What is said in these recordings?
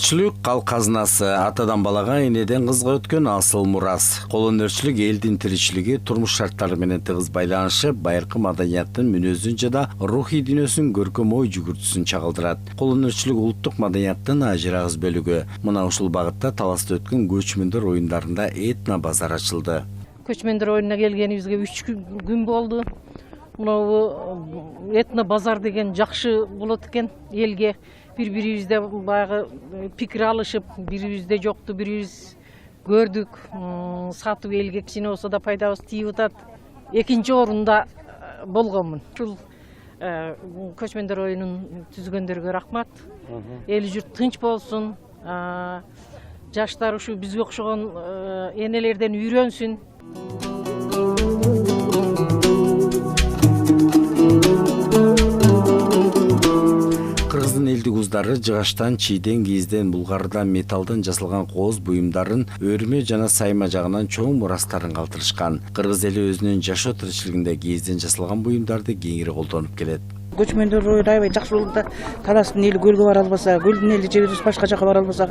өнөрчүлүк калк казынасы, атадан балага, энеден кызга өткөн асыл мурас. Кол өнөрчүлүк элдин тиричилиги, турмуш шарттары менен тыгыз байланышып, байыркы маданияттын мүнөзүн жада рухий дүйнөсүн көркөм ой жүгүртүүсүн чагылдырат. Кол өнөрчүлүк улуттук маданияттын ажырагыз бөлүгү. Мына ушул багытта Таласта өткөн көчмөндөр оюндарында этно базар ачылды. Көчмөндөр оюнуна келгенибизге 3 күн болду. Мынау этно базар деген жакшы болот экен элге. Бири-бирибизде баягы пикир алышып, бирибизде жокту бирибиз көрдүк. Сатып элге кичине болсо да пайдабыз тийип атат. Экинчи орунда болгонмун. Ушул көчмөндөр оюнун түзгөндөргө рахмат. Эл журт тынч болсун. Жаштар ушу бизге окшогон энелерден үйрөнсүн. Кыргыздын элдик уздары жыгачтан, чийден, кийизден, булгардан, металлдан жасалган кооз буюмдарын, өрмө жана сайма жагынан чоң мурастарын калтырышкан. Кыргыз эли өзүнүн жашоо тиричилигинде кийизден жасалган буюмдарды кеңири колдонуп келет. Көчмөндөр оюну аябай жакшы болду да, Таластын эли көлгө бара албаса, көлдүн эли же башка жака бара албаса,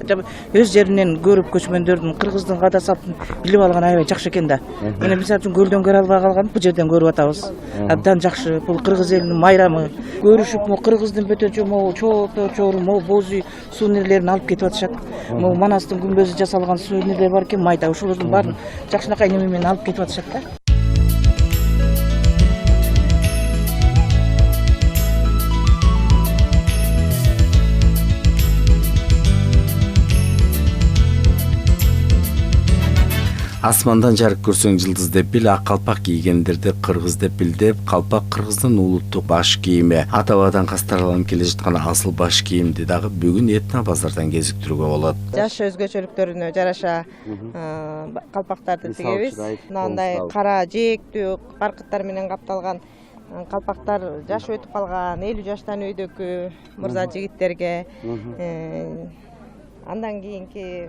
өз жеринен көрүп көчмөндөрдүн кыргыздын када салтын билип алган аябай жакшы экен да. Мына мисалы үчүн көлдөн көрө албай калган, бул жерден көрүп атабыз. Абдан жакшы. Бул кыргыз элинин майрамы. Көрүшүп, кыргыздын бөтөчө, чоото, чору, боз үй сувенирлерин алып кетип атышат. Манастын күмбөзү жасалган сувенирлер бар экен, майда. Ошолордун баарын жакшынакай неме менен алып кетип атышат да. Асмандан жарык көрсөң жылдыз деп бил, ак калпак кийгендерди кыргыз деп бил деп, калпак кыргыздын улуттук баш кийими. Ата-бабадан кастарланып келе жаткан асыл баш кийимди дагы бүгүн этно базардан кезиктирүүгө болот. Жаш өзгөчөлүктөрүнө жараша калпактарды тигебиз. Мындай кара жээктүү баркыттар менен капталган калпактар жаш өтүп калган 50 жаштан өйдөкү мырза жигиттерге, андан кийинки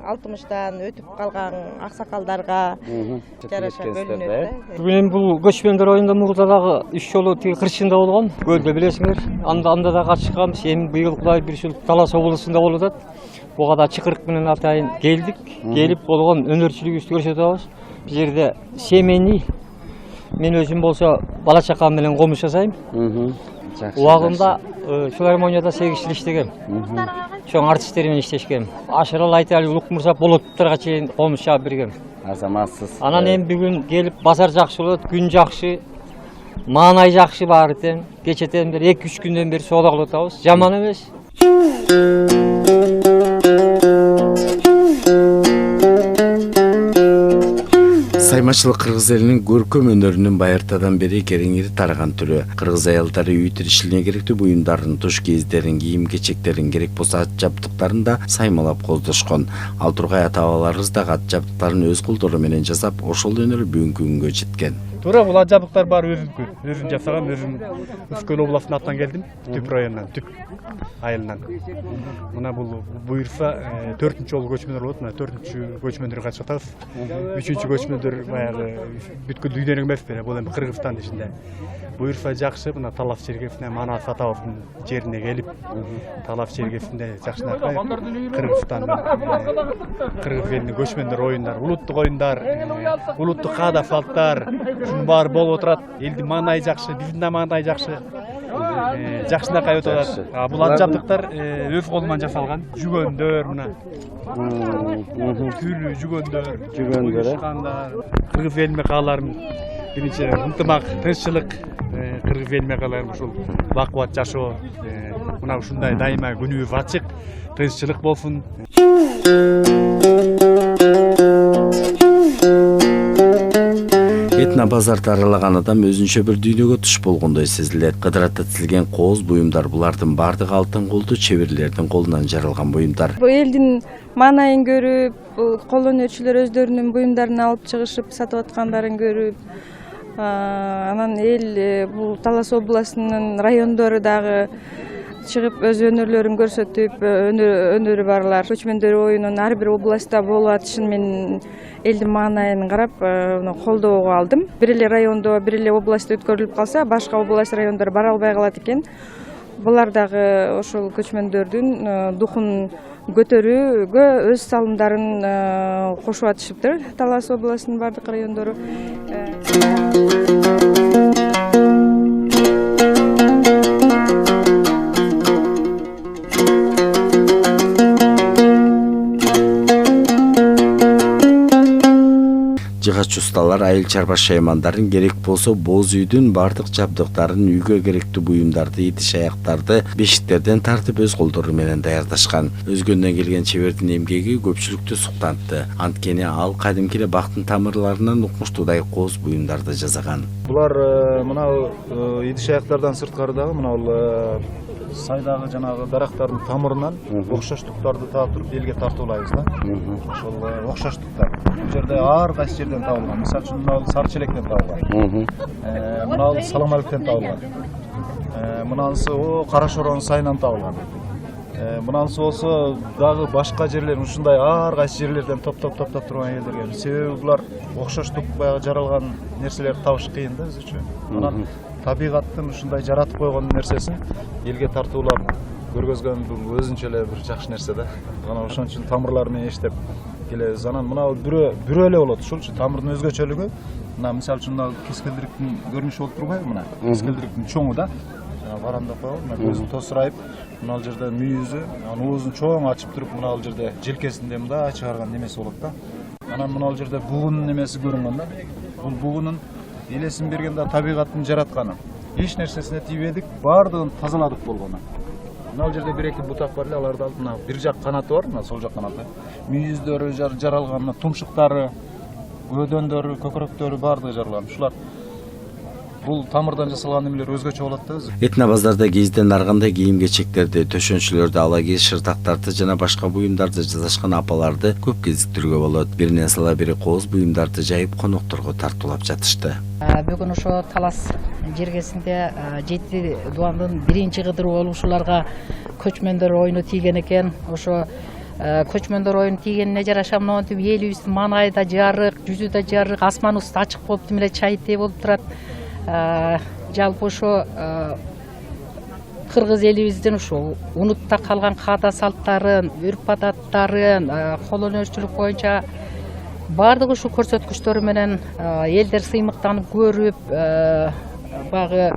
60-тан өтүп калган аксакалдарга жараша бөлүнөт. Бүгүн бул көчмөндөр оюнда мурда дагы 3 жолу тиги кырчында болгон. Көлдө билесиңер. Анда да катышканбыз. Эми быйыл Кудай буйруса Талас облусунда болуп атат. Буга да чыкырык менен атайын келдик. Келип болгон өнөрчүлүгүбүздү көрсөтөбүз. Бул жерде семейный. Мен өзүм болсо бала чакам менен комуш жасайм. Убагында филармонияда 8 жыл иштегем. Чоң артисттер менен иштешкем. Ашырал Айтали Улук мырза болоттурга чейин комуш жаап бергем. Азаматсыз. Анан эми бүгүн келип базар жакшы болот, күн жакшы, маанай жакшы баары тең. Кечетен бери 2-3 күндөн бери соода кылып атабыз. Жаман эмес. Саймачылык кыргыз элинин көркөм өнөрүнүн байыртадан бери кеңири тараган түрү. Кыргыз аялдары үй тиричилигине керектүү буюмдарын, туш кийиздерин, кийим-кечектерин, керек болсо ат жабдыктарын да саймалап коздошкон. Ал тургай ата-бабаларыбыз да ат жабдыктарын өз колдору менен жасап, ошол өнөр бүгүнкү күнгө жеткен. Туура, бул ат жабдыктар баары өзүнүкү. Өзүм жасагам, өзүм Өскөл областынын атынан келдим, Түп районунан, Түп айылынан. Мына бул буйрса 4-нчү жолу көчмөндөр болот. Мына 4-нчү көчмөндөргө катышып атабыз. 3-нчү көчмөндөр баягы бүткүл дүйнөнүк эмес беле, бул эми Кыргызстан ичинде. Буйрса жакшы, мына Талас чергесине, Манас атабыздын жерине келип, Талас чергесинде жакшынакай Кыргызстандын, кыргыз элинин көчмөндөр оюндар, улуттук оюндар, улуттук каада салттар, шунун баары болуп отурат. Элдин маанайы жакшы, биздин да маанай жакшы. Жакшынакай өтүп атат. Бул ат жабдыктар өз колуман жасалган. Жүгөндөр мына. Түрлүү жүгөндөр, кыргыз элиме кааларым биринчи ынтымак, тынччылык, кыргыз элиме кааларым ушул бакубат жашоо, мына ушундай дайыма күнүбүз ачык, тынччылык болсун. Этно базарды аралаган адам өзүнчө бир дүйнөгө туш болгондой сезилет. Кыдырата тизилген кооз буюмдар, булардын бардыгы алтын колдуу чеберлердин колунан жаралган буюмдар. Элдин маанайын көрүп, кол өнөрчүлөр өздөрүнүн буюмдарын алып чыгышып сатып аткандарын көрүп, анан эл бул Талас областынын райондору дагы чыгып өз өнөрлөрүн көрсөтүп, өнөрү барлар көчмөндөр оюнун ар бир областта болуп атышын мен элдин маанайын карап колдоого алдым. Бир эле райондо, бир эле областта өткөрүлүп калса, башка область райондор бара албай калат экен. Булар дагы ошол көчмөндөрдүн духун көтөрүүгө өз салымдарын кошуп атышыптыр. Талас областынын бардык райондору. Жыгач усталар айыл чарба шаймандарын керек болсо боз үйдүн бардык жабдыктарын, үйгө керектүү буюмдарды, идиш аяктарды бешиктерден тартып өз колдору менен даярдашкан. Өзгөндөн келген чебердин эмгеги көпчүлүктү суктантты. Анткени ал кадимки эле бактын тамырларынан укмуштуудай кооз буюмдарды жасаган. Булар мынау идиш аяктардан сырткары дагы мынау сайдагы жанагы дарактардын тамырынан окшоштуктарды таап туруп элге тартуулайбыз да. Ошол окшоштуктар. Бул жерде ар кайсы жерден табылган. Мисалы үчүн мынау сары челектен табылган. Мынау саламалыктан табылган. Мынанысы кара шоронун сайынан табылган. Мынанысы болсо дагы башка жерлер ушундай ар кайсы жерлерден топтоп турган элдерге. Себеби булар окшоштук баягы жаралган нерселерди табыш кыйын да өзүчө. Анан табигаттын ушундай жаратып койгон нерсесин элге тартуулап көргөзгөн бул өзүнчө эле бир жакшы нерсе да. Анан ошон үчүн тамырлар менен иштеп келебиз. Анан мынау бирөө эле болот. Ушулчу тамырдын өзгөчөлүгү мына мисалы үчүн мына кескелдириктин көрүнүшү болуп турбайбы мына? Кескелдириктин чоңу да. Барамда коебу, мына көзү тосурайып, мына ал жерде мүйүзү, анан оозун чоң ачып туруп, мына ал жерде желкесинде мындай чыгарган немеси болот да. Анан мына ал жерде бугунун немеси көрүнгөн да. Бул бугунун элесин берген да табигаттын жаратканы. Эч нерсесине тийбедик, баардыгын тазаладык болгону. Мына ал жерде бир-эки бутак бар эле, аларды алып мына бир жак канаты бар, мына сол жак канаты. Мүйүздөрү жаралган, мына тумшуктары, өдөндөрү, көкүрөктөрү баардыгы жаралган. Ушулар бул тамырдан жасалган немелер өзгөчө болот да өзү. Этно базарда кийизден аргандай кийим-кечектерди, төшөнчүлөрдү, алагей шыртактарды жана башка буюмдарды жасашкан апаларды көп кезиктирүүгө болот. Биринен сала бири кооз буюмдарды жайып конокторго тартуулап жатышты. Бүгүн ошо Талас жергесинде 7 дубандын биринчи кыдыруу болушуларга көчмөндөр оюну тийген экен. Ошо көчмөндөр оюну тийгенине жараша монтип элибиздин маанайы да жарык, жүзү да жарык, асманыбыз ачык болуп эле чайытей болуп турат. Жалпы ошо кыргыз элибиздин ушу унутта калган каада салттарын, үрп адаттарын, кол өнөрчүлүк боюнча баардык ушу көрсөткүчтөрү менен элдер сыймыктанып көрүп, багы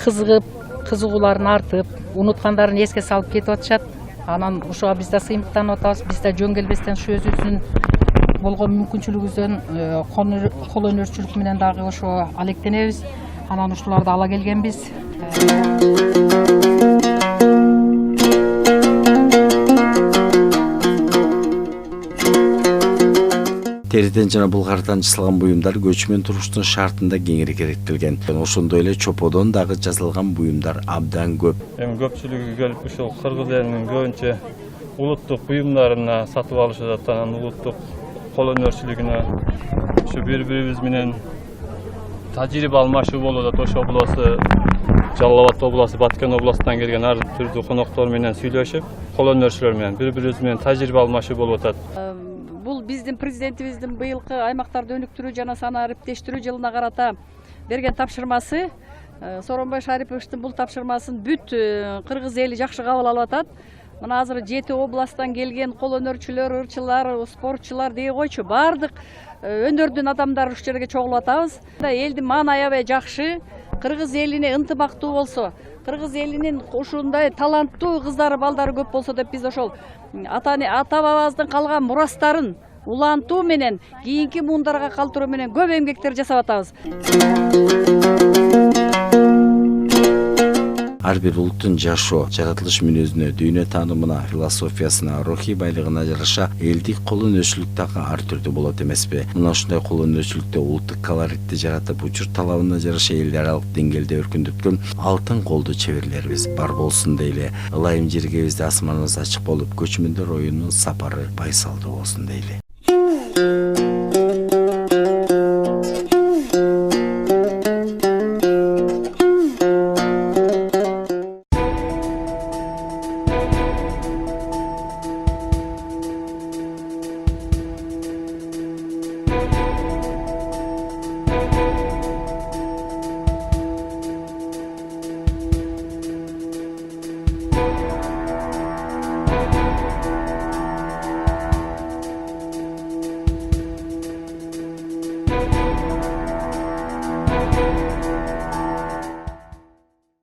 кызыгып, кызыгууларын артып, унуткандарын эске салып кетип атышат. Анан ушуга биз да сыймыктанып атабыз. Биз да жөн келбестен ушу өзүбүздүн болгон мүмкүнчүлүгүбүздөн кол өнөрчүлүк менен дагы ошо алектенебиз. Анан ушуларды ала келгенбиз. Териден жана булгардан жасалган буюмдар көчмөн туруштун шартында кеңири керектелген. Ошондой эле чоподон дагы жасалган буюмдар абдан көп. Эми көпчүлүгү келип ушул кыргыз элинин көбүнчө улуттук буюмдарына сатып алышат, анан улуттук кол өнөрчүлүгүнө ушу бири-бирибиз менен тажрыйба алмашуу болуп атат. Ошо областы, Жалал Абад областы, Баткен областынан келген ар түрдүү коноктор менен сүйлөшүп, кол өнөрчүлөр менен бири-бирибиз менен тажрыйба алмашуу болуп атат. Бул биздин президентибиздин быйылкы аймактарды өнүктүрүү жана сана ириптештирүү жылына карата берген тапшырмасы, Сооронбай Шариповичтин бул тапшырмасын бүт кыргыз эли жакшы кабыл алып атат. Мына азыр 7 областтан келген кол өнөрчүлөр, ырчылар, спортчулар дей койчу баардык өндөрдүн адамдары ушул жерге чогулуп атабыз. Элдин маанайы аябай жакшы, кыргыз элине ынтымактуу болсо, кыргыз элинин ушундай таланттуу кыздары, балдары көп болсо деп биз ошол ата бабабыздын калган мурастарын улантуу менен кийинки муундарга калтыруу менен көп эмгектер жасап атабыз. Ар бир улуттун жашоо, жаратылыш мүнөзүнө, дүйнө таанымына, философиясына, рухий байлыгына жараша элдик кол өнөрчүлүк дагы ар түрдүү болот эмеспи? Мына ушундай кол өнөрчүлүктө улуттук колоритти жаратып, учур талабына жараша эл аралык деңгээлде өркүндөткөн алтын колдуу чеберлерибиз бар болсун дейли. Ылайым жергебизде асманыбыз ачык болуп, көчмөндөр оюнунун сапары байсалдуу болсун дейли.